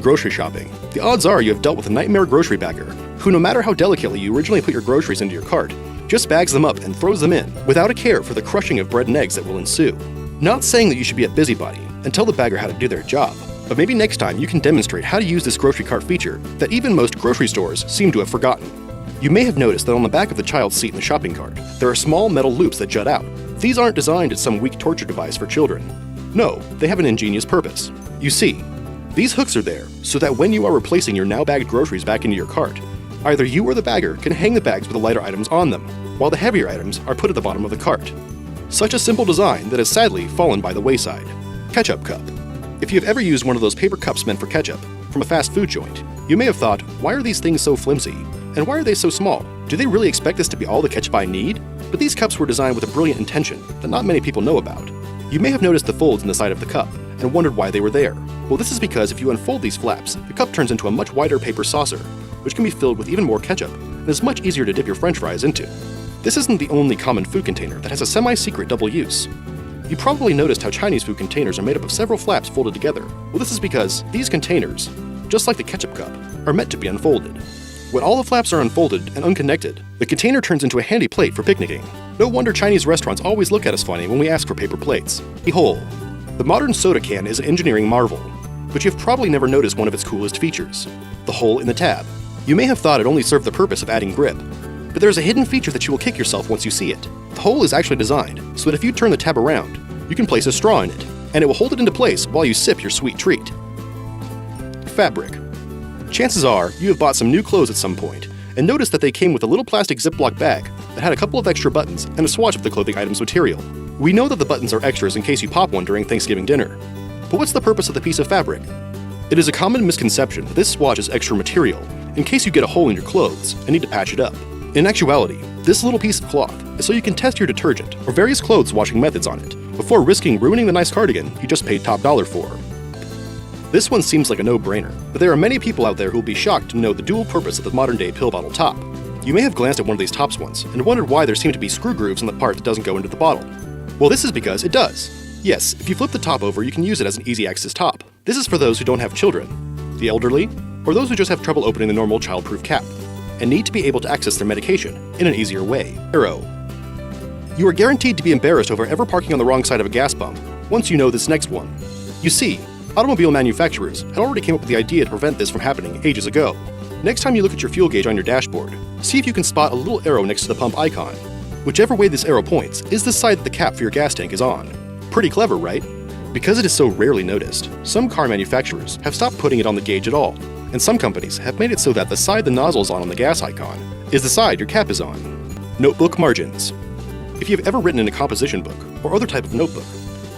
Grocery shopping. The odds are you have dealt with a nightmare grocery bagger who, no matter how delicately you originally put your groceries into your cart, just bags them up and throws them in without a care for the crushing of bread and eggs that will ensue. Not saying that you should be a busybody and tell the bagger how to do their job, but maybe next time you can demonstrate how to use this grocery cart feature that even most grocery stores seem to have forgotten. You may have noticed that on the back of the child's seat in the shopping cart, there are small metal loops that jut out. These aren't designed as some weak torture device for children. No, they have an ingenious purpose. You see, these hooks are there so that when you are replacing your now bagged groceries back into your cart, either you or the bagger can hang the bags with the lighter items on them, while the heavier items are put at the bottom of the cart. Such a simple design that has sadly fallen by the wayside. Ketchup cup. If you have ever used one of those paper cups meant for ketchup from a fast food joint, you may have thought, why are these things so flimsy? And why are they so small? Do they really expect this to be all the ketchup I need? But these cups were designed with a brilliant intention that not many people know about. You may have noticed the folds in the side of the cup and wondered why they were there. Well, this is because if you unfold these flaps, the cup turns into a much wider paper saucer, which can be filled with even more ketchup and is much easier to dip your french fries into. This isn't the only common food container that has a semi-secret double use. You probably noticed how Chinese food containers are made up of several flaps folded together. Well, this is because these containers, just like the ketchup cup, are meant to be unfolded. When all the flaps are unfolded and unconnected, the container turns into a handy plate for picnicking. No wonder Chinese restaurants always look at us funny when we ask for paper plates. The hole. The modern soda can is an engineering marvel, but you've probably never noticed one of its coolest features, the hole in the tab. You may have thought it only served the purpose of adding grip, but there's a hidden feature that you will kick yourself once you see it. The hole is actually designed so that if you turn the tab around, you can place a straw in it, and it will hold it into place while you sip your sweet treat. Fabric. Chances are you have bought some new clothes at some point and noticed that they came with a little plastic Ziploc bag that had a couple of extra buttons and a swatch of the clothing item's material. We know that the buttons are extras in case you pop one during Thanksgiving dinner. But what's the purpose of the piece of fabric? It is a common misconception that this swatch is extra material in case you get a hole in your clothes and need to patch it up. In actuality, this little piece of cloth is so you can test your detergent or various clothes washing methods on it before risking ruining the nice cardigan you just paid top dollar for. This one seems like a no-brainer, but there are many people out there who will be shocked to know the dual purpose of the modern-day pill bottle top. You may have glanced at one of these tops once and wondered why there seem to be screw grooves in the part that doesn't go into the bottle. Well, this is because it does. Yes, if you flip the top over, you can use it as an easy access top. This is for those who don't have children, the elderly, or those who just have trouble opening the normal child-proof cap, and need to be able to access their medication in an easier way. Arrow. You are guaranteed to be embarrassed over ever parking on the wrong side of a gas pump once you know this next one. You see, automobile manufacturers had already came up with the idea to prevent this from happening ages ago. Next time you look at your fuel gauge on your dashboard, see if you can spot a little arrow next to the pump icon. Whichever way this arrow points is the side that the cap for your gas tank is on. Pretty clever, right? Because it is so rarely noticed, some car manufacturers have stopped putting it on the gauge at all, and some companies have made it so that the side the nozzle is on the gas icon is the side your cap is on. Notebook margins. If you've ever written in a composition book or other type of notebook,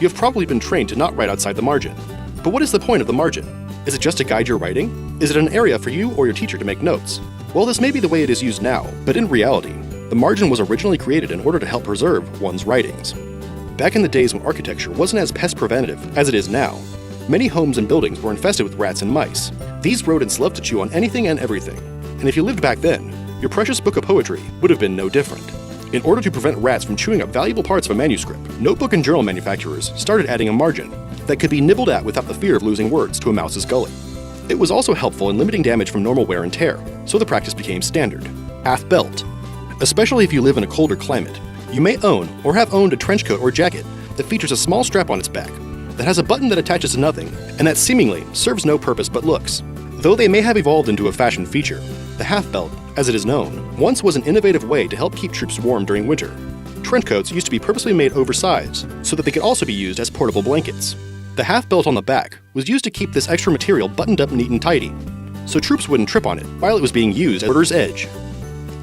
you have probably been trained to not write outside the margin. But what is the point of the margin? Is it just to guide your writing? Is it an area for you or your teacher to make notes? Well, this may be the way it is used now, but in reality, the margin was originally created in order to help preserve one's writings. Back in the days when architecture wasn't as pest preventative as it is now, many homes and buildings were infested with rats and mice. These rodents loved to chew on anything and everything, and if you lived back then, your precious book of poetry would have been no different. In order to prevent rats from chewing up valuable parts of a manuscript, notebook and journal manufacturers started adding a margin that could be nibbled at without the fear of losing words to a mouse's gullet. It was also helpful in limiting damage from normal wear and tear, so the practice became standard. Half belt. Especially if you live in a colder climate, you may own or have owned a trench coat or jacket that features a small strap on its back that has a button that attaches to nothing and that seemingly serves no purpose but looks. Though they may have evolved into a fashion feature, the half belt, as it is known, once was an innovative way to help keep troops warm during winter. Trench coats used to be purposely made oversized so that they could also be used as portable blankets. The half belt on the back was used to keep this extra material buttoned up neat and tidy, so troops wouldn't trip on it while it was being used as a quarter's edge.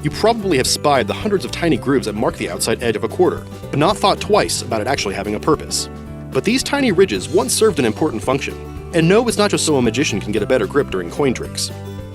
You probably have spied the hundreds of tiny grooves that mark the outside edge of a quarter, but not thought twice about it actually having a purpose. But these tiny ridges once served an important function, and no, it's not just so a magician can get a better grip during coin tricks.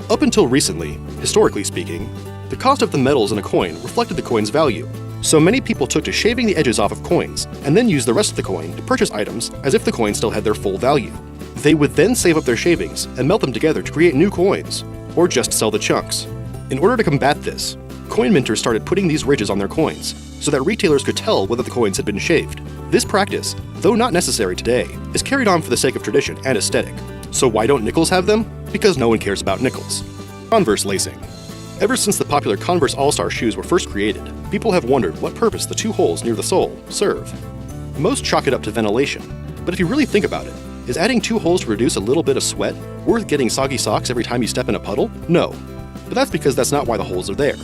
Up until recently, historically speaking, the cost of the metals in a coin reflected the coin's value, so many people took to shaving the edges off of coins and then used the rest of the coin to purchase items as if the coin still had their full value. They would then save up their shavings and melt them together to create new coins, or just sell the chunks. In order to combat this, coin minters started putting these ridges on their coins so that retailers could tell whether the coins had been shaved. This practice, though not necessary today, is carried on for the sake of tradition and aesthetic. So why don't nickels have them? Because no one cares about nickels. Converse lacing. Ever since the popular Converse All-Star shoes were first created, people have wondered what purpose the 2 holes near the sole serve. Most chalk it up to ventilation, but if you really think about it, is adding 2 holes to reduce a little bit of sweat worth getting soggy socks every time you step in a puddle? No. But that's because that's not why the holes are there.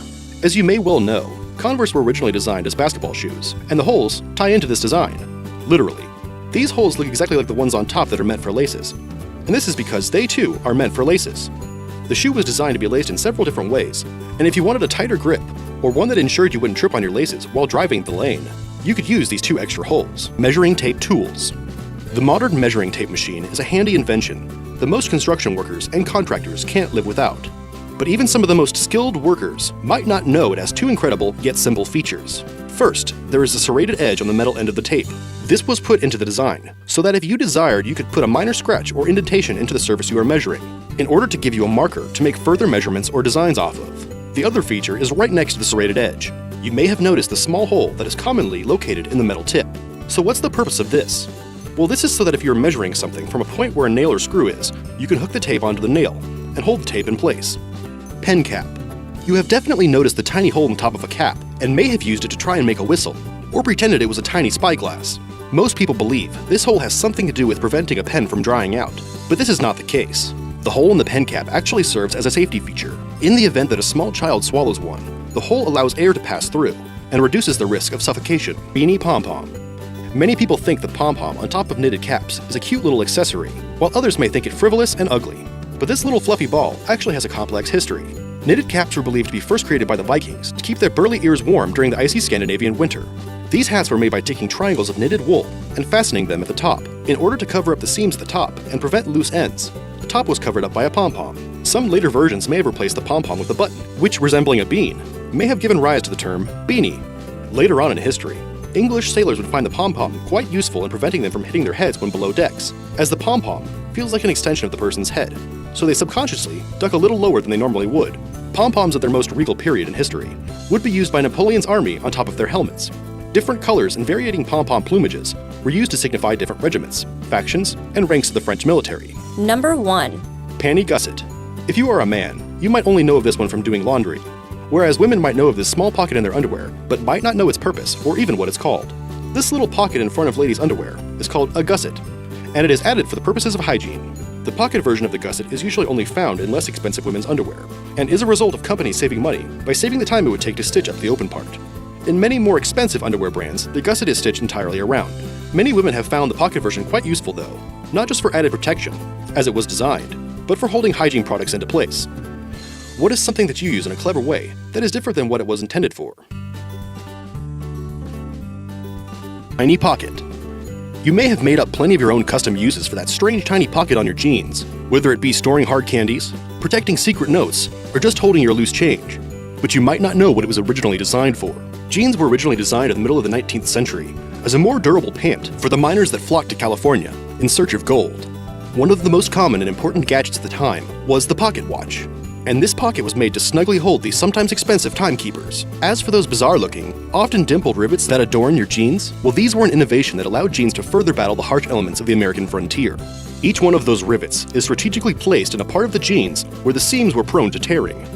As you may well know, Converse were originally designed as basketball shoes, and the holes tie into this design. Literally. These holes look exactly like the ones on top that are meant for laces. And this is because they too are meant for laces. The shoe was designed to be laced in several different ways, and if you wanted a tighter grip, or one that ensured you wouldn't trip on your laces while driving the lane, you could use these 2 extra holes. Measuring tape tools. The modern measuring tape machine is a handy invention that most construction workers and contractors can't live without. But even some of the most skilled workers might not know it has 2 incredible yet simple features. First, there is a serrated edge on the metal end of the tape. This was put into the design so that if you desired, you could put a minor scratch or indentation into the surface you are measuring, in order to give you a marker to make further measurements or designs off of. The other feature is right next to the serrated edge. You may have noticed the small hole that is commonly located in the metal tip. So what's the purpose of this? Well, this is so that if you're measuring something from a point where a nail or screw is, you can hook the tape onto the nail and hold the tape in place. Pen cap. You have definitely noticed the tiny hole in the top of a cap and may have used it to try and make a whistle, or pretended it was a tiny spyglass. Most people believe this hole has something to do with preventing a pen from drying out, but this is not the case. The hole in the pen cap actually serves as a safety feature. In the event that a small child swallows one, the hole allows air to pass through and reduces the risk of suffocation. Beanie pom-pom. Many people think the pom-pom on top of knitted caps is a cute little accessory, while others may think it frivolous and ugly. But this little fluffy ball actually has a complex history. Knitted caps were believed to be first created by the Vikings to keep their burly ears warm during the icy Scandinavian winter. These hats were made by taking triangles of knitted wool and fastening them at the top in order to cover up the seams at the top and prevent loose ends. The top was covered up by a pom-pom. Some later versions may have replaced the pom-pom with a button, which, resembling a bean, may have given rise to the term beanie. Later on in history, English sailors would find the pom-pom quite useful in preventing them from hitting their heads when below decks, as the pom-pom feels like an extension of the person's head, so they subconsciously duck a little lower than they normally would. Pom-poms at their most regal period in history would be used by Napoleon's army on top of their helmets. Different colors and varying pom-pom plumages were used to signify different regiments, factions, and ranks of the French military. Number 1. Panty gusset. If you are a man, you might only know of this one from doing laundry, whereas women might know of this small pocket in their underwear, but might not know its purpose or even what it's called. This little pocket in front of ladies' underwear is called a gusset, and it is added for the purposes of hygiene. The pocket version of the gusset is usually only found in less expensive women's underwear, and is a result of companies saving money by saving the time it would take to stitch up the open part. In many more expensive underwear brands, the gusset is stitched entirely around. Many women have found the pocket version quite useful though, not just for added protection, as it was designed, but for holding hygiene products into place. What is something that you use in a clever way that is different than what it was intended for? Tiny pocket. You may have made up plenty of your own custom uses for that strange tiny pocket on your jeans, whether it be storing hard candies, protecting secret notes, or just holding your loose change. But you might not know what it was originally designed for. Jeans were originally designed in the middle of the 19th century as a more durable pant for the miners that flocked to California in search of gold. One of the most common and important gadgets at the time was the pocket watch, and this pocket was made to snugly hold these sometimes expensive timekeepers. As for those bizarre-looking, often dimpled rivets that adorn your jeans, well, these were an innovation that allowed jeans to further battle the harsh elements of the American frontier. Each one of those rivets is strategically placed in a part of the jeans where the seams were prone to tearing.